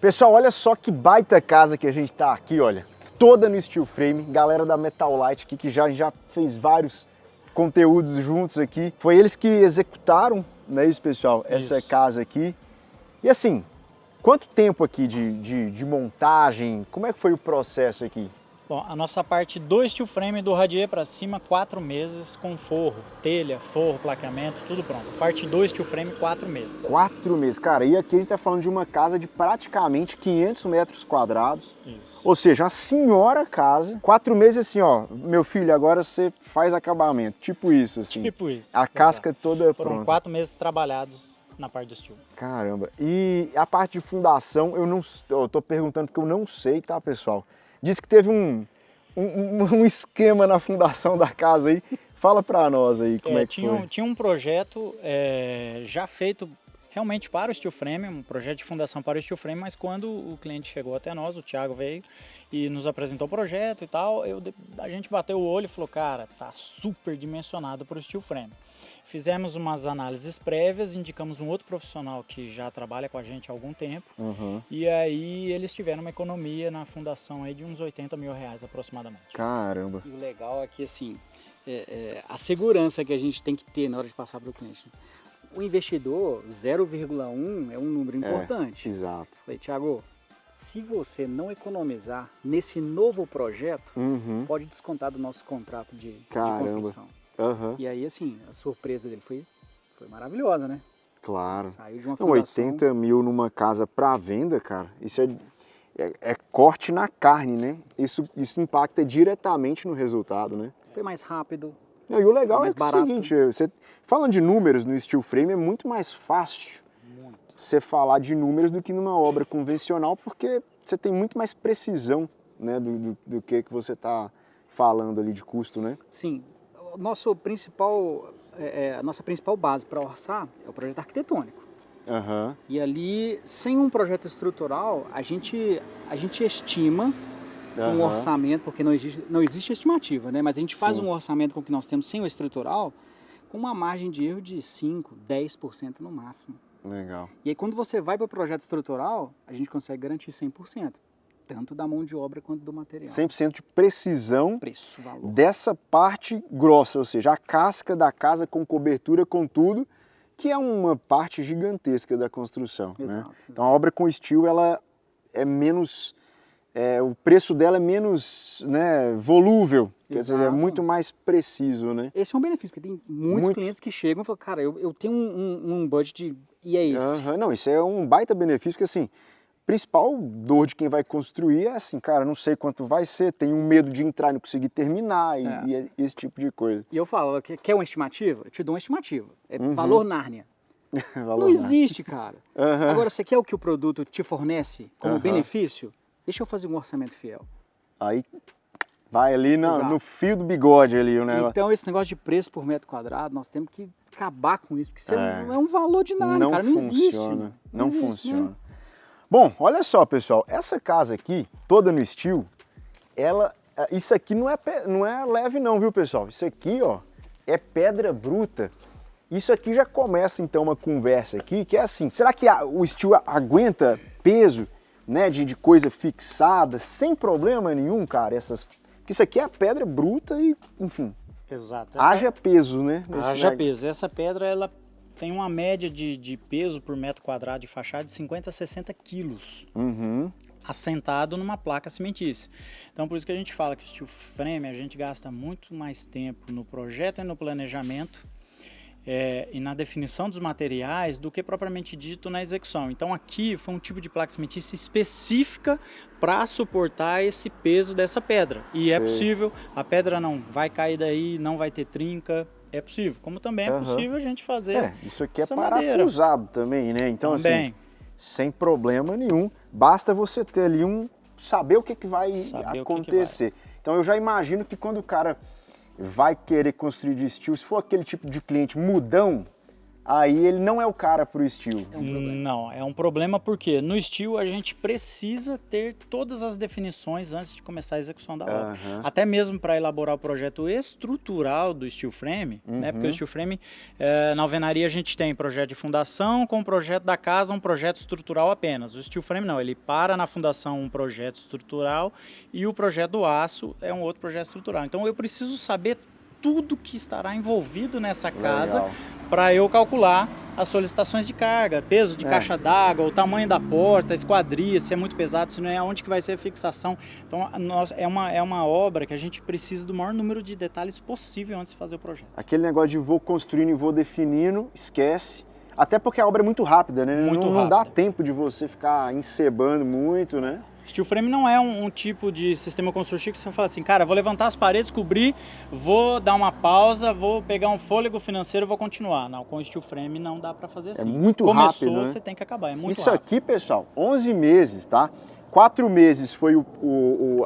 Pessoal, olha só que baita casa que a gente tá aqui, olha. Toda no steel frame, galera da Metal Light aqui que já fez vários conteúdos juntos aqui. Foi eles que executaram, não é isso, pessoal? Essa casa aqui. E assim, quanto tempo aqui de montagem? Como é que foi o processo aqui? Bom, a nossa parte do steel frame do radier para cima, 4 meses com forro, telha, forro, plaqueamento, tudo pronto. Parte do steel frame, 4 meses. 4 meses, cara. E aqui a gente tá falando de uma casa de praticamente 500 metros quadrados. Isso. Ou seja, uma senhora casa. 4 meses assim, ó, meu filho, agora você faz acabamento. Tipo isso, assim. Tipo isso. A casca toda Foram pronta. 4 meses trabalhados na parte do steel. Caramba. E a parte de fundação, eu tô perguntando porque eu não sei, tá, pessoal? Diz que teve um esquema na fundação da casa aí. Fala pra nós aí como é que foi. Tinha um projeto já feito realmente para o steel frame, um projeto de fundação para o steel frame, mas quando o cliente chegou até nós, o Thiago veio e nos apresentou o projeto e tal, a gente bateu o olho e falou, cara, tá super dimensionado para o steel frame. Fizemos umas análises prévias, indicamos um outro profissional que já trabalha com a gente há algum tempo, e aí eles tiveram uma economia na fundação aí de uns 80 mil reais aproximadamente. Caramba. E o legal é que assim, a segurança que a gente tem que ter na hora de passar para o cliente. O investidor, 0,1 é um número importante. Exato. Falei, Thiago, se você não economizar nesse novo projeto, pode descontar do nosso contrato de construção. E aí, assim, a surpresa dele foi maravilhosa, né? Claro. Saiu de uma fundação... 80 mil numa casa para venda, cara, isso é corte na carne, né? Isso impacta diretamente no resultado, né? Foi mais rápido. E o legal é que barato. É o seguinte, falando de números no steel frame, é muito mais fácil você falar de números do que numa obra convencional, porque você tem muito mais precisão, né, do que você está falando ali de custo, né? Sim. A nossa principal base para orçar é o projeto arquitetônico. E ali, sem um projeto estrutural, a gente estima um orçamento, porque não existe estimativa, né? Mas a gente faz um orçamento com o que nós temos sem o estrutural, com uma margem de erro de 5%, 10% no máximo. Legal. E aí quando você vai para o projeto estrutural, a gente consegue garantir 100%. Tanto da mão de obra quanto do material. 100% de precisão Preço, valor. Dessa parte grossa, ou seja, a casca da casa com cobertura, com tudo, que é uma parte gigantesca da construção. Exato, né? Então a obra com steel, ela é menos, o preço dela é menos, né, volúvel, quer dizer, é muito mais preciso, né? Esse é um benefício, porque tem muitos clientes que chegam e falam, cara, eu tenho um budget e é esse. Não, isso é um baita benefício, porque assim, principal dor de quem vai construir é assim, cara, não sei quanto vai ser, tenho um medo de entrar e não conseguir terminar e esse tipo de coisa. E eu falo, quer uma estimativa? Eu te dou uma estimativa. É valor Nárnia. Não existe, cara. Agora, você quer o que o produto te fornece como benefício? Deixa eu fazer um orçamento fiel. Aí vai ali no fio do bigode ali o negócio. Então, esse negócio de preço por metro quadrado, nós temos que acabar com isso, porque não é um valor de nada, cara. Não existe. Não funciona. Né? Bom, olha só, pessoal, essa casa aqui, toda no steel, isso aqui não é leve não, viu, pessoal? Isso aqui, ó, é pedra bruta. Isso aqui já começa, então, uma conversa aqui, que é assim, será que o steel aguenta peso, né, de coisa fixada, sem problema nenhum, cara? Porque isso aqui é pedra bruta e, enfim, Exato. haja peso, né? Haja peso. Essa pedra, ela tem uma média de peso por metro quadrado de fachada de 50 a 60 quilos, assentado numa placa cimentícia. Então, por isso que a gente fala que o steel frame, a gente gasta muito mais tempo no projeto e no planejamento e na definição dos materiais do que propriamente dito na execução. Então, aqui foi um tipo de placa cimentícia específica para suportar esse peso dessa pedra. E é possível, a pedra não vai cair daí, não vai ter trinca. É possível, como também é possível a gente fazer isso aqui é parafusado também, né? Então, também. assim, sem problema nenhum, basta você ter ali saber o que vai acontecer. Então, eu já imagino que quando o cara vai querer construir de steel, se for aquele tipo de cliente mudão, aí ele não é o cara pro steel. Não, é um problema porque no steel a gente precisa ter todas as definições antes de começar a execução da obra. Até mesmo para elaborar o projeto estrutural do steel frame, né? Porque o steel frame, na alvenaria a gente tem projeto de fundação com o projeto da casa, um projeto estrutural apenas. O steel frame não, ele para na fundação um projeto estrutural e o projeto do aço é um outro projeto estrutural. Então eu preciso saber tudo que estará envolvido nessa casa para eu calcular as solicitações de carga, peso de caixa d'água, o tamanho da porta, a esquadria, se é muito pesado, se não é, onde que vai ser a fixação. Então é uma obra que a gente precisa do maior número de detalhes possível antes de fazer o projeto. Aquele negócio de vou construindo e vou definindo, esquece. Até porque a obra é muito rápida, né? Não dá tempo de você ficar encebando muito, né? Steel frame não é um tipo de sistema construtivo que você fala assim, cara, vou levantar as paredes, cobrir, vou dar uma pausa, vou pegar um fôlego financeiro e vou continuar. Não, com steel frame não dá para fazer assim. É muito rápido, né? Começou, você tem que acabar, é muito Isso rápido. aqui, pessoal, 11 meses, tá? 4 meses foi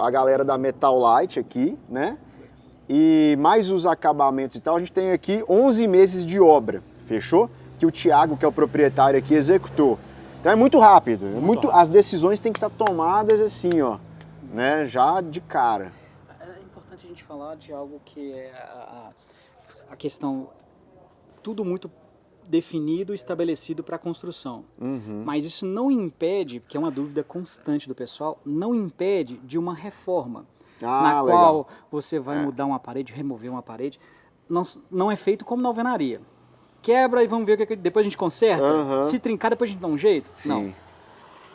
a galera da Metal Light aqui, né? E mais os acabamentos e tal, a gente tem aqui 11 meses de obra, fechou? Que o Thiago, que é o proprietário aqui, executou. Então é muito rápido, as decisões têm que estar tomadas assim, ó, né, já de cara. É importante a gente falar de algo que é a questão, tudo muito definido, estabelecido para a construção. Mas isso não impede, que é uma dúvida constante do pessoal, não impede de uma reforma, na qual você vai mudar uma parede, remover uma parede, não é feito como na alvenaria. Quebra e vamos ver o que depois a gente conserta. Se trincar, depois a gente dá um jeito? Sim. Não.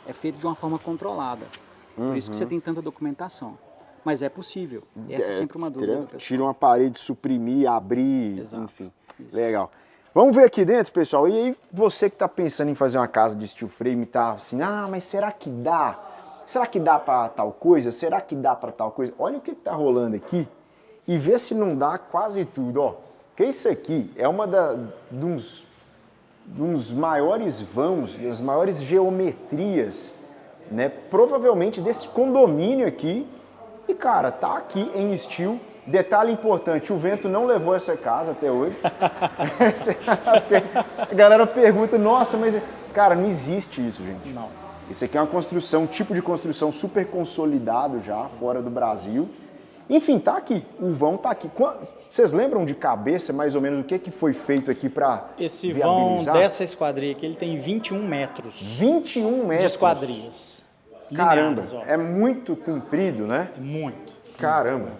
É feito de uma forma controlada. Por isso que você tem tanta documentação. Mas é possível. Essa é sempre uma dúvida do pessoal. Tira uma parede, suprimir, abrir, enfim. Isso. Legal. Vamos ver aqui dentro, pessoal. E aí, você que está pensando em fazer uma casa de steel frame e tá assim, mas será que dá? Será que dá para tal coisa? Será que dá para tal coisa? Olha o que está rolando aqui e vê se não dá quase tudo, ó. Porque isso aqui é uma dos maiores vãos, das maiores geometrias, né? Provavelmente desse condomínio aqui. E, cara, tá aqui em steel. Detalhe importante, o vento não levou essa casa até hoje. A galera pergunta, nossa, mas... Cara, não existe isso, gente. Não. Isso aqui é uma construção, um tipo de construção super consolidado já, fora do Brasil. Enfim, tá aqui, o vão tá aqui. Vocês lembram de cabeça, mais ou menos, o que foi feito aqui para Esse vão dessa esquadria aqui, ele tem 21 metros. 21 metros? De esquadrias. Caramba, lineares, é muito comprido, né? É muito. Caramba.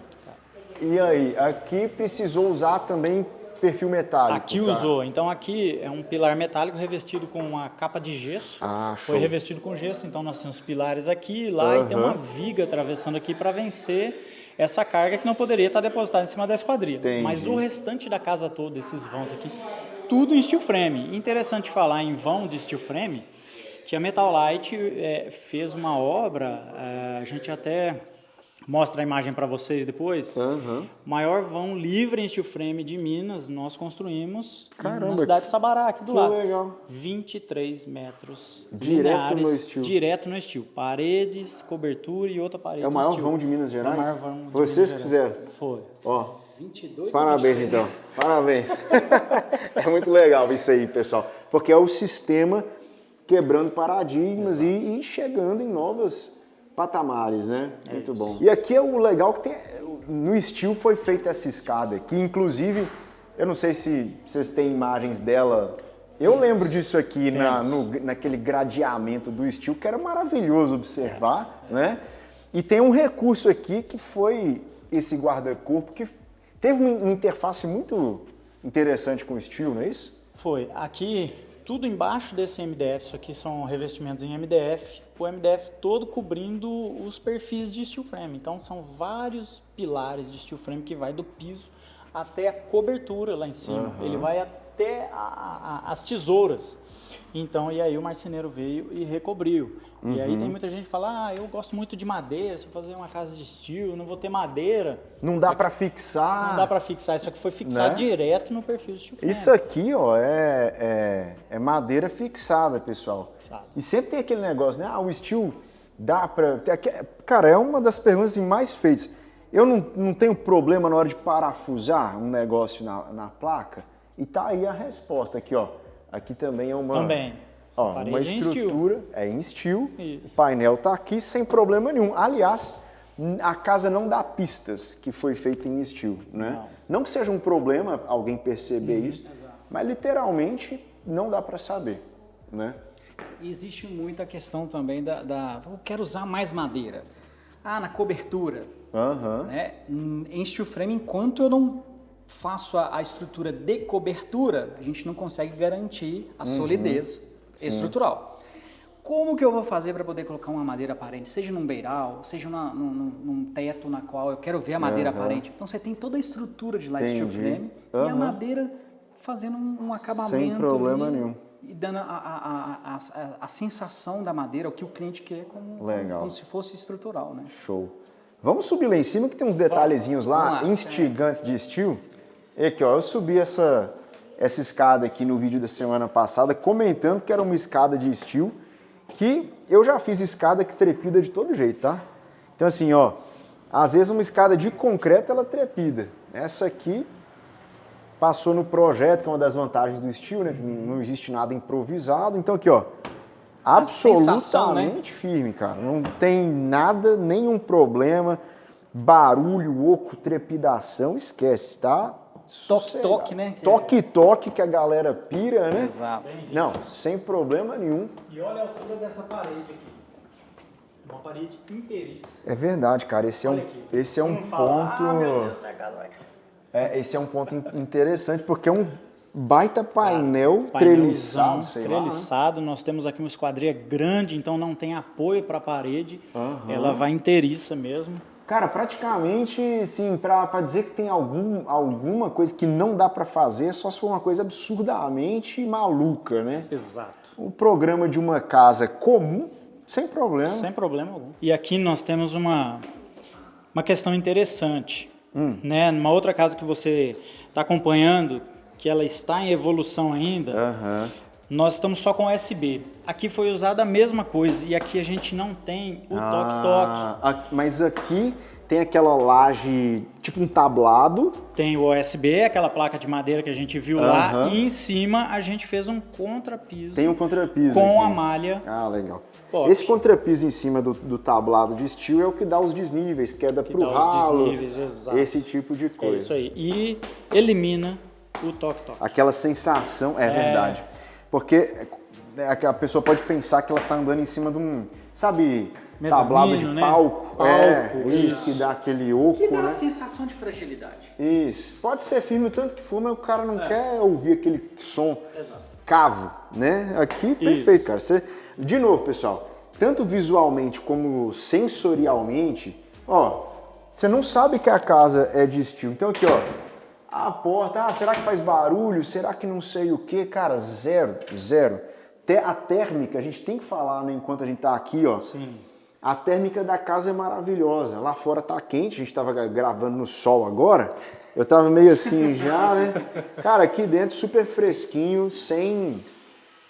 E aí, aqui precisou usar também perfil metálico? Aqui usou. Então aqui é um pilar metálico revestido com uma capa de gesso. Foi revestido com gesso, então nós temos pilares aqui e lá e tem uma viga atravessando aqui para vencer essa carga que não poderia estar depositada em cima da esquadria. Entendi. Mas o restante da casa toda, esses vãos aqui, tudo em steel frame. Interessante falar em vão de steel frame, que a Metal Light fez uma obra, a gente até mostra a imagem para vocês depois. Maior vão livre em steel frame de Minas, nós construímos na cidade de Sabará, aqui do lado. Legal. 23 metros Direto no steel. Direto no steel. Paredes, cobertura e outra parede. É o maior vão de Minas Gerais? É o maior vão de Vocês Minas que Gerais. fizeram? Foi. Ó. 22 Parabéns, então. Parabéns. É muito legal isso aí, pessoal. Porque é o sistema quebrando paradigmas e chegando em novas patamares, né? Muito bom. E aqui é o legal que tem, no steel foi feita essa escada aqui, inclusive, eu não sei se vocês têm imagens dela, eu lembro disso aqui naquele gradeamento do steel, que era maravilhoso observar, né? E tem um recurso aqui que foi esse guarda-corpo, que teve uma interface muito interessante com o steel, não é isso? Foi. Aqui, tudo embaixo desse MDF, isso aqui são revestimentos em MDF, o MDF todo cobrindo os perfis de steel frame. Então são vários pilares de steel frame que vai do piso até a cobertura lá em cima. Ele vai até as tesouras. Então, e aí o marceneiro veio e recobriu. E aí tem muita gente que fala, eu gosto muito de madeira, se eu fazer uma casa de steel, não vou ter madeira. Não dá para fixar. Não dá para fixar, isso aqui foi fixado direto no perfil de steel frame. Isso aqui, ó, é madeira fixada, pessoal. Fixado. E sempre tem aquele negócio, né? O steel dá para... Cara, é uma das perguntas assim, mais feitas. Eu não tenho problema na hora de parafusar um negócio na placa. E tá aí a resposta aqui, ó. Aqui também é uma... Também. Essa Ó, uma parede estrutura, é em steel, Isso. o painel tá aqui sem problema nenhum. Aliás, a casa não dá pistas que foi feita em steel, né? Não que seja um problema alguém perceber isso, mas literalmente não dá para saber, né? E existe muita questão também eu quero usar mais madeira. Na cobertura. Né? Em steel frame, enquanto eu não faço a estrutura de cobertura, a gente não consegue garantir a solidez estrutural. Como que eu vou fazer para poder colocar uma madeira aparente? Seja num beiral, seja num teto na qual eu quero ver a madeira aparente. Então você tem toda a estrutura de light steel frame e a madeira fazendo um acabamento sem problema ali, nenhum. E dando a sensação da madeira, o que o cliente quer, como se fosse estrutural, né? Show. Vamos subir lá em cima que tem uns detalhezinhos lá, instigantes de steel. E aqui, ó, eu subi essa escada aqui no vídeo da semana passada, comentando que era uma escada de steel, que eu já fiz escada que trepida de todo jeito, tá? Então assim, ó, às vezes uma escada de concreto ela trepida. Essa aqui passou no projeto, que é uma das vantagens do steel, né? Que não existe nada improvisado. Então aqui, ó, absolutamente firme, cara. Não tem nada, nenhum problema, barulho, oco, trepidação, esquece, tá? Toque-toque, né? Toque-toque que a galera pira, né? Exato. Não, sem problema nenhum. E olha a altura dessa parede aqui. Uma parede inteiriça. É verdade, cara. Esse é um ponto. Esse é um ponto interessante, porque é um baita painel treliçado, sei treliçado. Lá, né? Nós temos aqui uma esquadria grande, então não tem apoio para a parede. Ela vai inteiriça mesmo. Cara, praticamente, sim, para dizer que tem alguma coisa que não dá para fazer, só se for uma coisa absurdamente maluca, né? Exato. O programa de uma casa comum, sem problema. Sem problema algum. E aqui nós temos uma questão interessante, né? Numa outra casa que você está acompanhando, que ela está em evolução ainda, nós estamos só com USB. Aqui foi usada a mesma coisa e aqui a gente não tem o toque-toque. Mas aqui tem aquela laje, tipo um tablado. Tem o USB, aquela placa de madeira que a gente viu lá, e em cima a gente fez um contrapiso. Tem um contrapiso com aqui. a malha. Legal. Pop. Esse contrapiso em cima do tablado de steel é o que dá os desníveis, queda pro ralo, desníveis, exato. Esse tipo de coisa. É isso aí. E elimina o toque-toque. Aquela sensação, é verdade. Porque a pessoa pode pensar que ela tá andando em cima de um, sabe, tablado de palco. Isso que dá aquele oco, que dá né? a sensação de fragilidade. Isso. Pode ser firme o tanto que for, mas o cara não quer ouvir aquele som cavo, né? Aqui, perfeito, cara. De novo, pessoal, tanto visualmente como sensorialmente, ó, você não sabe que a casa é de steel. Então aqui, ó, a porta, será que faz barulho? Será que não sei o que? Cara, zero. A térmica, a gente tem que falar, né, enquanto a gente tá aqui, ó. Sim. A térmica da casa é maravilhosa. Lá fora tá quente, a gente tava gravando no sol agora. Eu tava meio assim já, né? Cara, aqui dentro super fresquinho, sem...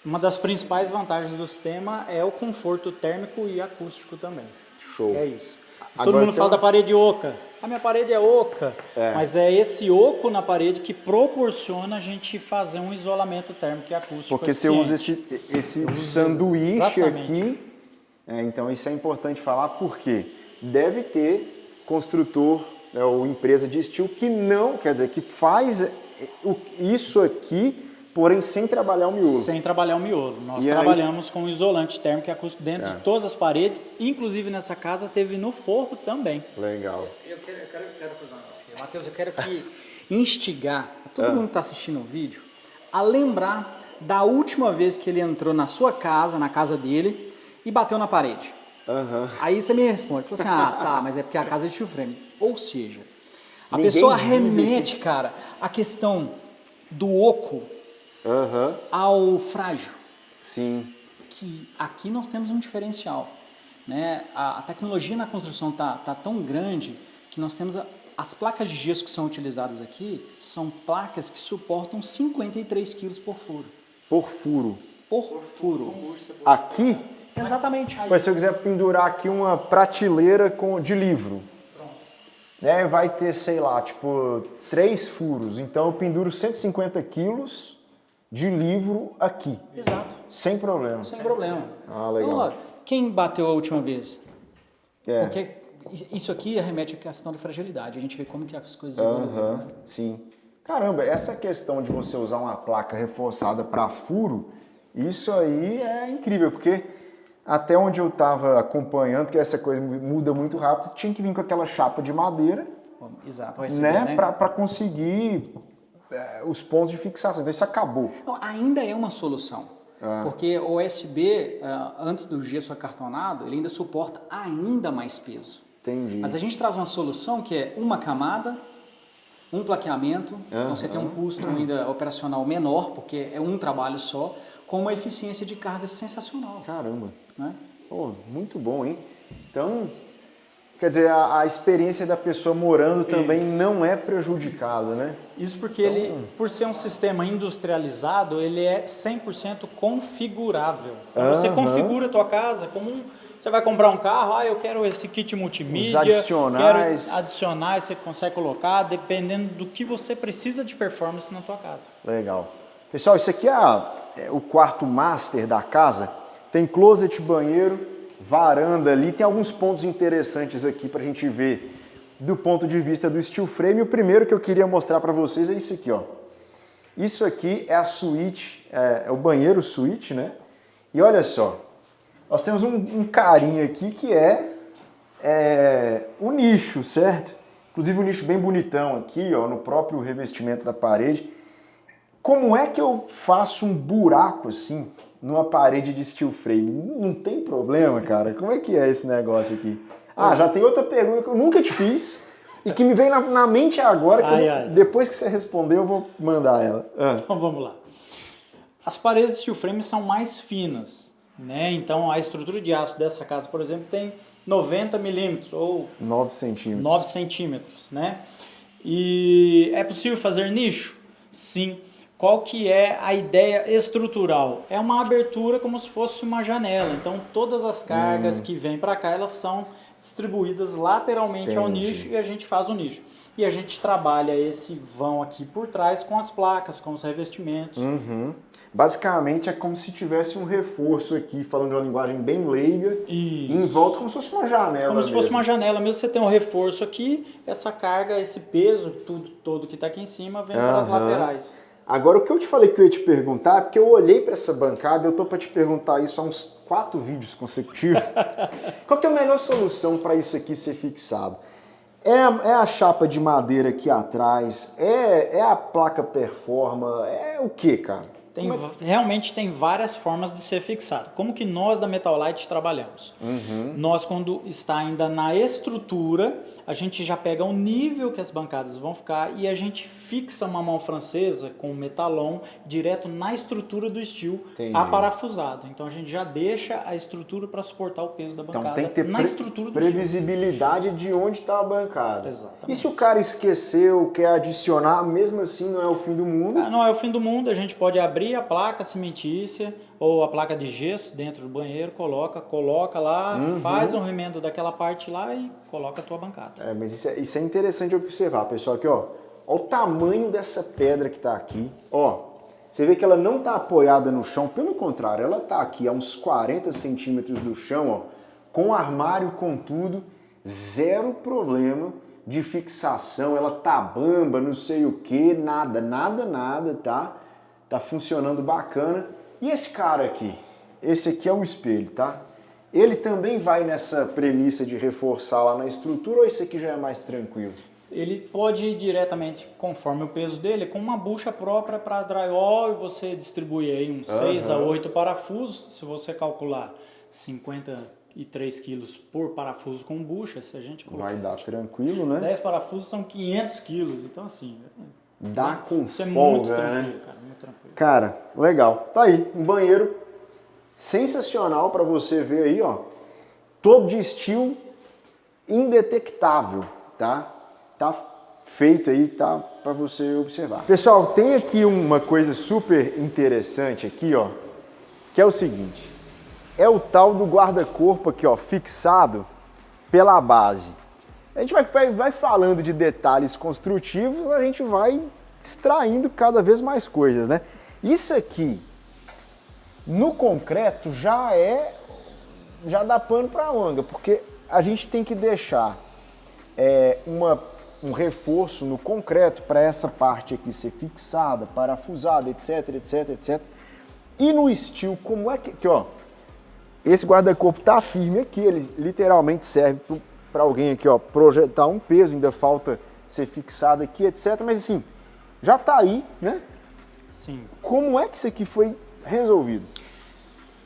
Uma das principais vantagens do sistema é o conforto térmico e acústico também. Show. É isso. Agora Todo mundo fala da parede oca. A minha parede é oca, mas é esse oco na parede que proporciona a gente fazer um isolamento térmico e acústico. Porque você usa esse sanduíche aqui, então isso é importante falar, porque deve ter construtor ou empresa de steel que não, quer dizer, que faz isso aqui, porém sem trabalhar o miolo. Sem trabalhar o miolo. Nós trabalhamos com isolante térmico e acústico dentro de todas as paredes, inclusive nessa casa teve no forro também. Legal. Eu quero fazer um negócio aqui. Matheus, eu quero instigar todo mundo que está assistindo o vídeo a lembrar da última vez que ele entrou na sua casa, na casa dele, e bateu na parede. Aí você me responde, fala assim, tá, mas é porque a casa é de steel frame. Ou seja, a pessoa remete, cara, a questão do oco ao frágil. Sim. Que aqui nós temos um diferencial, né? A tecnologia na construção tá tão grande que nós temos as placas de gesso que são utilizadas aqui são placas que suportam 53 quilos por furo. Por furo? Por furo. Aqui? Exatamente. Mas se eu quiser pendurar aqui uma prateleira de livro, né, vai ter, sei lá, tipo 3 furos. Então eu penduro 150 quilos de livro aqui. Exato. Sem problema. Sem problema. Ah, legal. Então, ó, quem bateu a última vez? É. Porque isso aqui remete à questão da fragilidade. A gente vê como que as coisas evoluem. Né? Sim. Caramba, essa questão de você usar uma placa reforçada para furo, isso aí é incrível, porque até onde eu estava acompanhando, que essa coisa muda muito rápido, tinha que vir com aquela chapa de madeira, exato, né? Para conseguir os pontos de fixação. Então isso acabou. Não, ainda é uma solução. Porque o OSB, antes do gesso acartonado, ele ainda suporta ainda mais peso. Entendi. Mas a gente traz uma solução que é uma camada, um plaqueamento, então você tem um custo ainda operacional menor, porque é um trabalho só, com uma eficiência de carga sensacional. Caramba. Né? Pô, muito bom, hein? Então, quer dizer, a experiência da pessoa morando também não é prejudicada, né? Isso porque ele, por ser um sistema industrializado, ele é 100% configurável. Então você configura a tua casa como você vai comprar um carro, eu quero esse kit multimídia, os adicionais. quero adicionais, você consegue colocar, dependendo do que você precisa de performance na tua casa. Legal. Pessoal, isso aqui é o quarto master da casa. Tem closet, banheiro, varanda ali. Tem alguns pontos interessantes aqui para a gente ver do ponto de vista do steel frame. O primeiro que eu queria mostrar para vocês é isso aqui, ó. Isso aqui é a suíte, é o banheiro suíte, né? E olha só, nós temos um carinha aqui que é o nicho, certo? Inclusive um nicho bem bonitão aqui, ó, no próprio revestimento da parede. Como é que eu faço um buraco assim numa parede de steel frame? Não tem problema, cara? Como é que é esse negócio aqui? Já tem outra pergunta que eu nunca te fiz e que me veio na mente agora, que depois que você responder eu vou mandar ela. Então vamos lá. As paredes de steel frame são mais finas, né? Então a estrutura de aço dessa casa, por exemplo, tem 90 milímetros ou 9 centímetros. 9 centímetros, né? E é possível fazer nicho? Sim. Qual que é a ideia estrutural? É uma abertura como se fosse uma janela. Então todas as cargas que vêm para cá, elas são distribuídas lateralmente ao nicho e a gente faz o nicho. E a gente trabalha esse vão aqui por trás com as placas, com os revestimentos. Basicamente é como se tivesse um reforço aqui, falando de uma linguagem bem leiga, e em volta como se fosse uma janela. Como se fosse uma janela mesmo, você tem um reforço aqui, essa carga, esse peso, tudo todo que está aqui em cima, vem para as laterais. Agora, o que eu te falei que eu ia te perguntar, é porque eu olhei para essa bancada, eu tô para te perguntar isso há uns 4 vídeos consecutivos. Qual que é a melhor solução para isso aqui ser fixado? É a chapa de madeira aqui atrás? É a placa Performa? É o que, cara? Realmente tem várias formas de ser fixado. Como que nós da Metalite trabalhamos? Nós, quando está ainda na estrutura, a gente já pega o nível que as bancadas vão ficar e a gente fixa uma mão francesa com metalon direto na estrutura do steel, aparafusado. Então a gente já deixa a estrutura para suportar o peso da bancada. Então tem que ter na estrutura do previsibilidade de onde está a bancada. Exatamente. E se o cara esqueceu, quer adicionar, mesmo assim não é o fim do mundo? Não é o fim do mundo, a gente pode abrir a placa cimentícia ou a placa de gesso dentro do banheiro, coloca lá, faz um remendo daquela parte lá e coloca a tua bancada. Mas isso é interessante observar, pessoal, aqui, ó. Olha o tamanho dessa pedra que está aqui, ó. Você vê que ela não está apoiada no chão, pelo contrário, ela está aqui a uns 40 centímetros do chão, ó, com armário, com tudo, zero problema de fixação, ela tá bamba, não sei o que, nada, tá? Tá funcionando bacana. E esse cara aqui? Esse aqui é o espelho, tá? Ele também vai nessa premissa de reforçar lá na estrutura ou esse aqui já é mais tranquilo? Ele pode ir diretamente, conforme o peso dele, com uma bucha própria para drywall e você distribui aí uns 6 a 8 parafusos. Se você calcular 53 quilos por parafuso com bucha, se a gente colocar... Vai dar tranquilo, né? 10 parafusos são 500 quilos, então assim... Dá com isso folga, é muito tranquilo, né? cara, muito tranquilo. Cara, legal. Tá aí, um banheiro sensacional para você ver aí, ó. Todo de steel indetectável, tá? Tá feito aí, tá para você observar. Pessoal, tem aqui uma coisa super interessante aqui, ó, que é o seguinte. É o tal do guarda-corpo aqui, ó, fixado pela base. A gente vai falando de detalhes construtivos, a gente vai extraindo cada vez mais coisas, né? Isso aqui, no concreto, já dá pano para manga, porque a gente tem que deixar um reforço no concreto para essa parte aqui ser fixada, parafusada, etc, etc, etc. E no steel, como é que... Aqui, ó, esse guarda-corpo tá firme aqui, ele literalmente serve para alguém aqui, ó, projetar um peso, ainda falta ser fixado aqui, etc. Mas assim, já tá aí, né? Sim. Como é que isso aqui foi resolvido?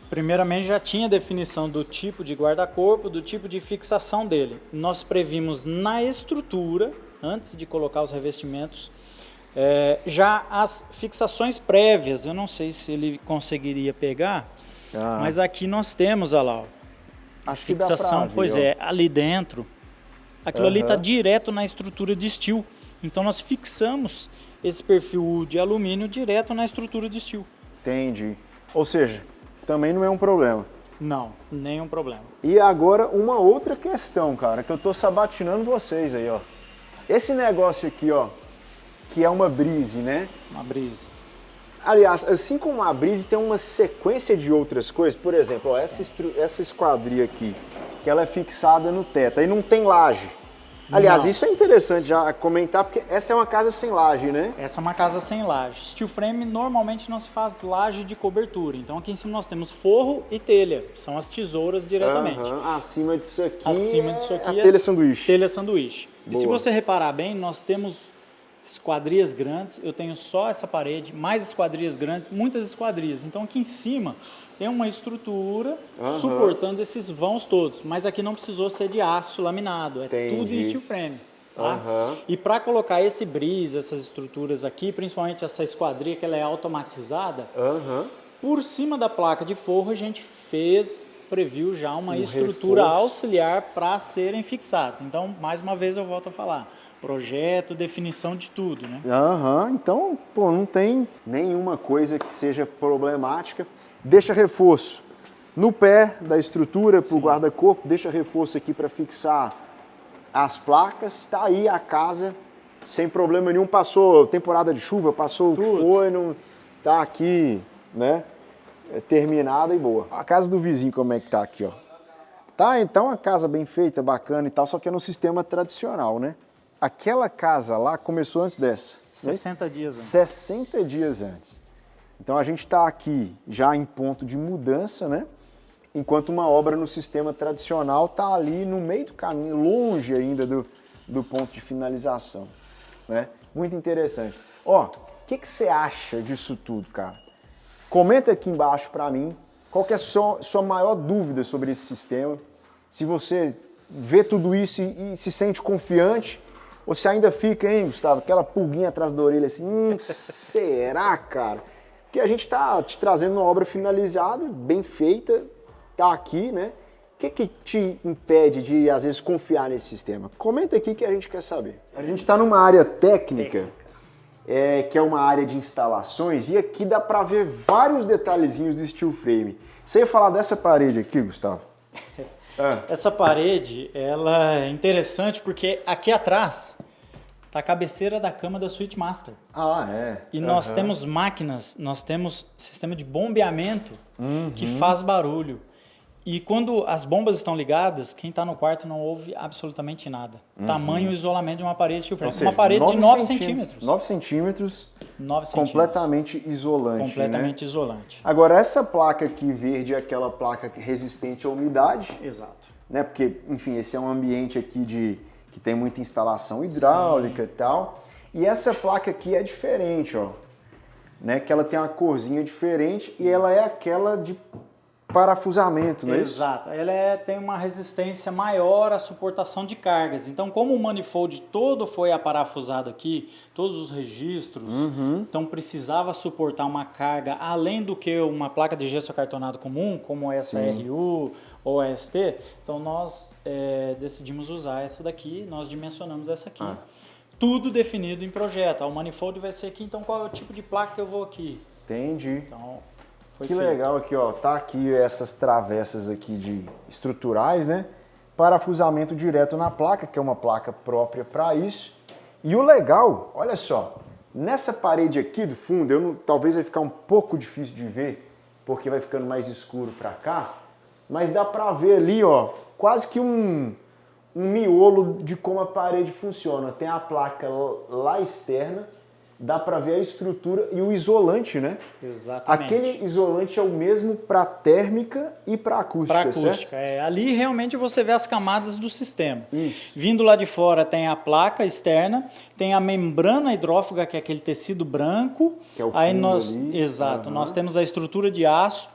Primeiramente, já tinha definição do tipo de guarda-corpo, do tipo de fixação dele. Nós previmos na estrutura, antes de colocar os revestimentos, já as fixações prévias. Eu não sei se ele conseguiria pegar, mas aqui nós temos, olha lá, a fixação, ali dentro. Aquilo ali está direto na estrutura de steel. Então, nós fixamos esse perfil de alumínio direto na estrutura de steel. Entendi. Ou seja, também não é um problema. Não, nenhum problema. E agora uma outra questão, cara, que eu tô sabatinando vocês aí, ó. Esse negócio aqui, ó, que é uma brise, né? Uma brise. Aliás, assim como a brise tem uma sequência de outras coisas, por exemplo, ó, essa esquadria aqui, que ela é fixada no teto, aí não tem laje. Aliás, isso é interessante já comentar, porque essa é uma casa sem laje, né? Essa é uma casa sem laje. Steel frame normalmente não se faz laje de cobertura. Então aqui em cima nós temos forro e telha. São as tesouras diretamente. Acima disso aqui é a telha sanduíche. Telha sanduíche. Boa. E se você reparar bem, nós temos esquadrias grandes. Eu tenho só essa parede, mais esquadrias grandes, muitas esquadrias. Então aqui em cima tem uma estrutura suportando esses vãos todos, mas aqui não precisou ser de aço laminado, tudo em steel frame. Tá? E para colocar esse brise, essas estruturas aqui, principalmente essa esquadria que ela é automatizada, por cima da placa de forro a gente previu já uma estrutura auxiliar para serem fixados. Então, mais uma vez eu volto a falar, projeto, definição de tudo, né? Então, pô, não tem nenhuma coisa que seja problemática. Deixa reforço no pé da estrutura para o guarda-corpo, deixa reforço aqui para fixar as placas, está aí a casa sem problema nenhum, passou temporada de chuva, passou o que foi, não tá aqui, né, terminada e boa. A casa do vizinho como é que tá aqui, ó? Tá, então uma casa bem feita, bacana e tal, só que é no sistema tradicional, né? Aquela casa lá começou antes dessa. 60 dias antes. 60 dias antes. Então a gente está aqui já em ponto de mudança, né? Enquanto uma obra no sistema tradicional está ali no meio do caminho, longe ainda do ponto de finalização, né? Muito interessante. Ó, o que você acha disso tudo, cara? Comenta aqui embaixo para mim qual que é a sua maior dúvida sobre esse sistema. Se você vê tudo isso e se sente confiante, ou se ainda fica, hein, Gustavo, aquela pulguinha atrás da orelha assim, será, cara? Porque a gente está te trazendo uma obra finalizada, bem feita, tá aqui, né? O que te impede de, às vezes, confiar nesse sistema? Comenta aqui que a gente quer saber. A gente está numa área técnica, que é uma área de instalações, e aqui dá para ver vários detalhezinhos do steel frame. Você ia falar dessa parede aqui, Gustavo? Essa parede, ela é interessante porque aqui atrás tá a cabeceira da cama da Suite Master. E nós temos máquinas, nós temos sistema de bombeamento que faz barulho. E quando as bombas estão ligadas, quem está no quarto não ouve absolutamente nada. Tamanho isolamento de uma parede steel frame. Uma parede de 9 centímetros. 9 centímetros. Completamente isolante. Completamente isolante. Agora, essa placa aqui verde é aquela placa resistente à umidade. Exato. Né? Porque, enfim, esse é um ambiente aqui que tem muita instalação hidráulica e tal. E essa placa aqui é diferente, ó. Né? Que ela tem uma corzinha diferente e ela é aquela de parafusamento, não é isso? Exato. Ela tem uma resistência maior à suportação de cargas. Então, como o manifold todo foi aparafusado aqui, todos os registros, então precisava suportar uma carga além do que uma placa de gesso acartonado comum, como essa RU ou ST. Então, nós decidimos usar essa daqui, nós dimensionamos essa aqui. Tudo definido em projeto. O manifold vai ser aqui, então qual é o tipo de placa que eu vou aqui? Entendi. Então, que legal aqui, ó, tá aqui essas travessas aqui de estruturais, né? Parafusamento direto na placa, que é uma placa própria para isso. E o legal, olha só, Nessa parede aqui do fundo, talvez vai ficar um pouco difícil de ver, porque vai ficando mais escuro para cá, mas dá para ver ali, ó, quase que um miolo de como a parede funciona. Tem a placa lá externa, dá para ver a estrutura e o isolante, né? Exatamente. Aquele isolante é o mesmo para térmica e para acústica, Para acústica, certo? ali realmente você vê as camadas do sistema. Isso. Vindo lá de fora tem a placa externa, tem a membrana hidrófuga, que é aquele tecido branco. Que é o fundo aí nós, ali. exato, nós temos a estrutura de aço,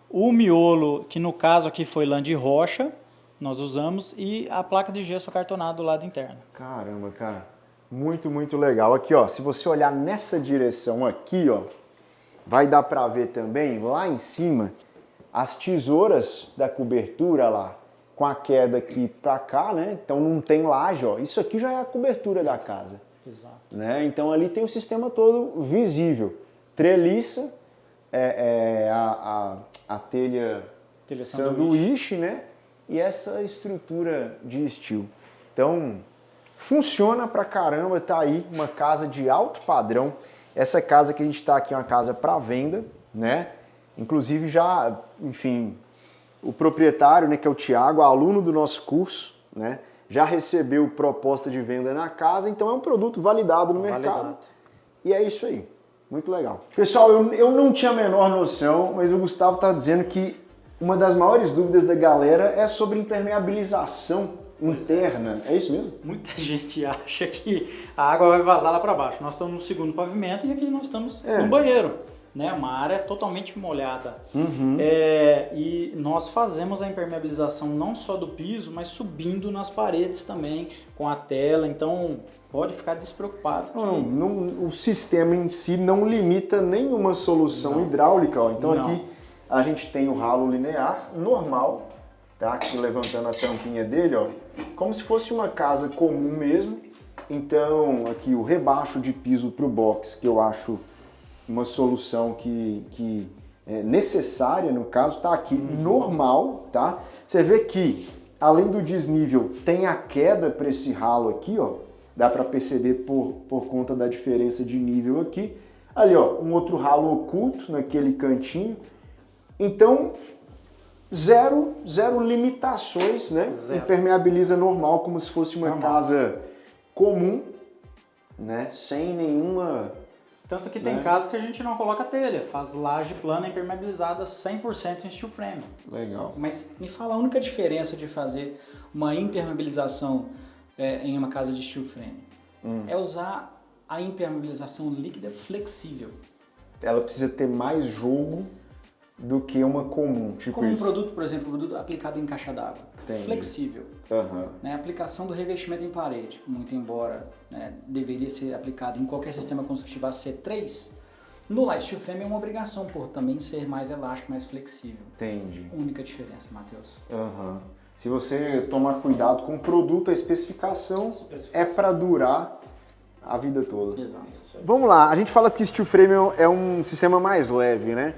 o miolo, que no caso aqui foi lã de rocha, nós usamos, e a placa de gesso acartonado do lado interno. Caramba, cara. Muito, muito legal. Aqui, ó, se você olhar nessa direção aqui, ó, vai dar para ver também, lá em cima, as tesouras da cobertura lá, com a queda aqui para cá, né? Então não tem laje, ó. Isso aqui já é a cobertura da casa. Exato. Né? Então ali tem o sistema todo visível. Treliça, a telha sanduíche, né? E essa estrutura de steel. Então, funciona pra caramba, tá aí uma casa de alto padrão. Essa casa que a gente tá aqui é uma casa para venda, né? Inclusive já, enfim, o proprietário, né, que é o Thiago, aluno do nosso curso, né, já recebeu proposta de venda na casa, então é um produto validado no mercado. E é isso aí. Muito legal. Pessoal, eu não tinha a menor noção, mas o Gustavo tá dizendo que uma das maiores dúvidas da galera é sobre impermeabilização interna. É isso mesmo? Muita gente acha que a água vai vazar lá para baixo. Nós estamos no segundo pavimento e aqui nós estamos no banheiro, né? Uma área totalmente molhada. E nós fazemos a impermeabilização não só do piso, mas subindo nas paredes também, com a tela. Então, pode ficar despreocupado. O sistema em si não limita nenhuma solução hidráulica. Ó. Então, aqui a gente tem o ralo linear normal, tá? Aqui levantando a tampinha dele, ó, como se fosse uma casa comum mesmo. Então, aqui o rebaixo de piso para o box, que eu acho uma solução que é necessária, no caso, tá aqui normal, tá? Você vê que, além do desnível, tem a queda para esse ralo aqui, ó. Dá para perceber por conta da diferença de nível aqui. Ali, ó, um outro ralo oculto naquele cantinho. Então, zero limitações, né? Impermeabiliza normal, como se fosse uma casa comum, né? Sem nenhuma... Tanto que tem casos que a gente não coloca telha, faz laje plana impermeabilizada 100% em steel frame. Legal. Mas me fala a única diferença de fazer uma impermeabilização em uma casa de steel frame. É usar a impermeabilização líquida flexível. Ela precisa ter mais jogo do que uma comum, tipo como um isso. produto, por exemplo, produto aplicado em caixa d'água, flexível. Né? Aplicação do revestimento em parede, muito embora, né, deveria ser aplicado em qualquer sistema construtivo a C3, no light steel frame é uma obrigação por também ser mais elástico, mais flexível. Entendi. Única diferença, Matheus. Se você tomar cuidado com o produto, a especificação é para durar a vida toda. Exato. Vamos lá, a gente fala que steel frame é um sistema mais leve, né?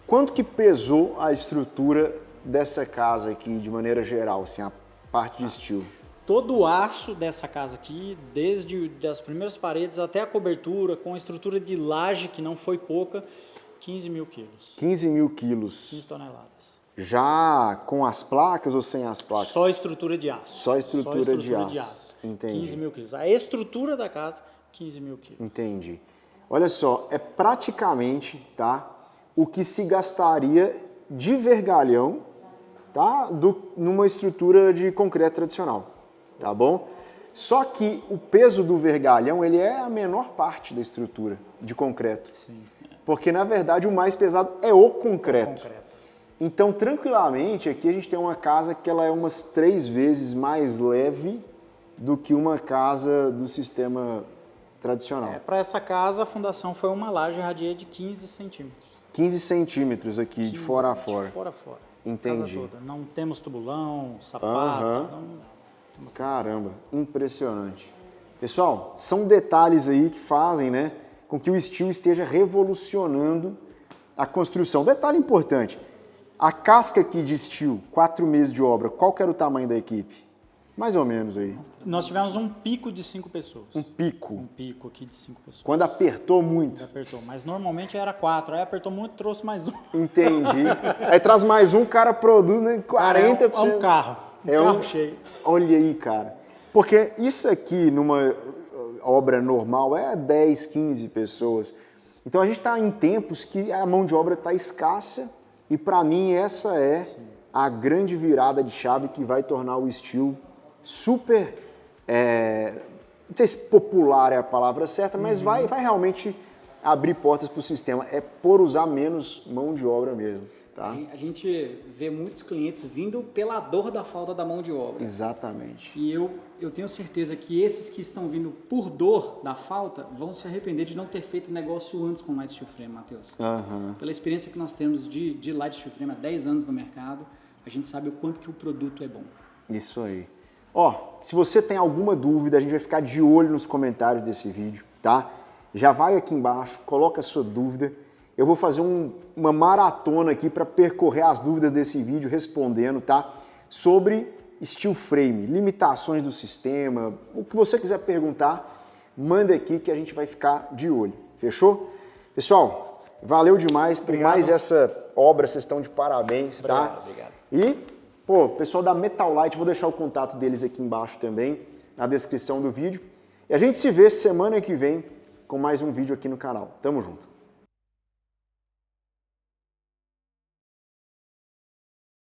Quanto que pesou a estrutura dessa casa aqui, de maneira geral, assim, a parte de steel? Todo o aço dessa casa aqui, desde as primeiras paredes até a cobertura, com a estrutura de laje, que não foi pouca, 15 mil quilos. 15 mil quilos. 15 toneladas. Já com as placas ou sem as placas? Só estrutura de aço. Só estrutura de aço. Entendi. 15 mil quilos. A estrutura da casa, 15 mil quilos. Entendi. Olha só, é praticamente, tá, o que se gastaria de vergalhão, tá, numa estrutura de concreto tradicional, tá bom? Só que o peso do vergalhão, ele é a menor parte da estrutura de concreto. Sim. Porque, na verdade, o mais pesado é o concreto. Então, tranquilamente, aqui a gente tem uma casa que ela é umas 3 vezes mais leve do que uma casa do sistema tradicional. Para essa casa, a fundação foi uma laje radier de 15 centímetros. 15 centímetros aqui, de fora a fora. De fora a fora. Entendi. Casa toda. Não temos tubulão, sapata. Caramba, impressionante. Pessoal, são detalhes aí que fazem, né, com que o steel esteja revolucionando a construção. Detalhe importante, a casca aqui de steel, 4 meses de obra, qual que era o tamanho da equipe? Mais ou menos aí. Nós tivemos um pico de 5 pessoas. Um pico. Um pico aqui de 5 pessoas. Quando apertou muito. Apertou, mas normalmente era 4. Aí apertou muito, trouxe mais um. Entendi. Aí traz mais um, o cara produz, né, 40%. Cara, é um carro. Carro cheio. Olha aí, cara. Porque isso aqui, numa obra normal, é 10, 15 pessoas. Então a gente está em tempos que a mão de obra está escassa e para mim essa é a grande virada de chave que vai tornar o steel super, não sei se popular é a palavra certa, mas vai realmente abrir portas para o sistema. É por usar menos mão de obra mesmo. Tá? A gente vê muitos clientes vindo pela dor da falta da mão de obra. Exatamente. E eu tenho certeza que esses que estão vindo por dor da falta vão se arrepender de não ter feito negócio antes com Light Steel Frame, Matheus. Pela experiência que nós temos de Light Steel Frame há 10 anos no mercado, a gente sabe o quanto que o produto é bom. Isso aí. Ó, se você tem alguma dúvida, a gente vai ficar de olho nos comentários desse vídeo, tá? Já vai aqui embaixo, coloca a sua dúvida. Eu vou fazer uma maratona aqui para percorrer as dúvidas desse vídeo respondendo, tá? Sobre steel frame, limitações do sistema, o que você quiser perguntar, manda aqui que a gente vai ficar de olho. Fechou? Pessoal, valeu demais por mais essa obra, vocês estão de parabéns, tá? Obrigado. E, pô, pessoal da Metalite, vou deixar o contato deles aqui embaixo também, na descrição do vídeo. E a gente se vê semana que vem com mais um vídeo aqui no canal. Tamo junto.